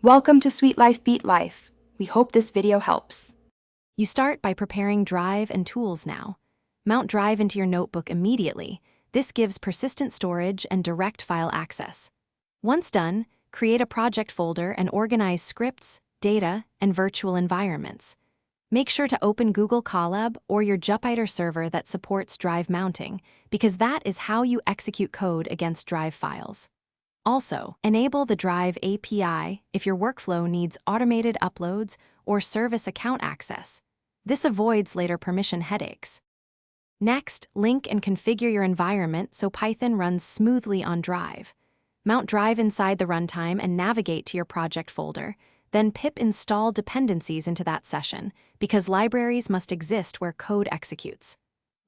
Welcome to Sweet Life Beat Life. We hope this video helps. You start by preparing Drive and tools now. Mount Drive into your notebook immediately. This gives persistent storage and direct file access. Once done, create a project folder and organize scripts, data, and virtual environments. Make sure to open Google Colab or your Jupyter server that supports Drive mounting, because that is how you execute code against Drive files. Also, enable the Drive API if your workflow needs automated uploads or service account access. This avoids later permission headaches. Next, link and configure your environment so Python runs smoothly on Drive. Mount Drive inside the runtime and navigate to your project folder. Then pip install dependencies into that session, because libraries must exist where code executes.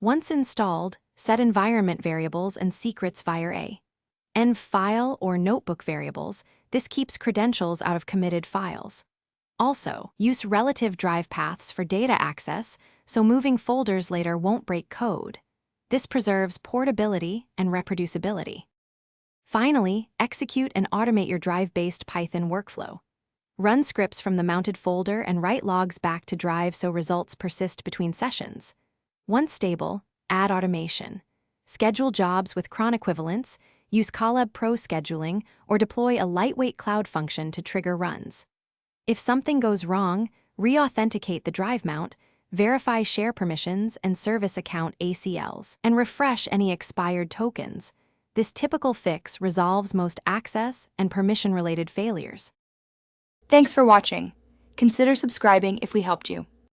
Once installed, set environment variables and secrets via a env file or notebook variables. This keeps credentials out of committed files. Also, use relative drive paths for data access, so moving folders later won't break code. This preserves portability and reproducibility. Finally, execute and automate your Drive-based Python workflow. Run scripts from the mounted folder and write logs back to Drive so results persist between sessions. Once stable, add automation. Schedule jobs with cron equivalents, use Colab Pro scheduling, or deploy a lightweight cloud function to trigger runs. If something goes wrong, re-authenticate the Drive mount, verify share permissions and service account ACLs, and refresh any expired tokens. This typical fix resolves most access and permission-related failures. Thanks for watching. Consider subscribing if we helped you.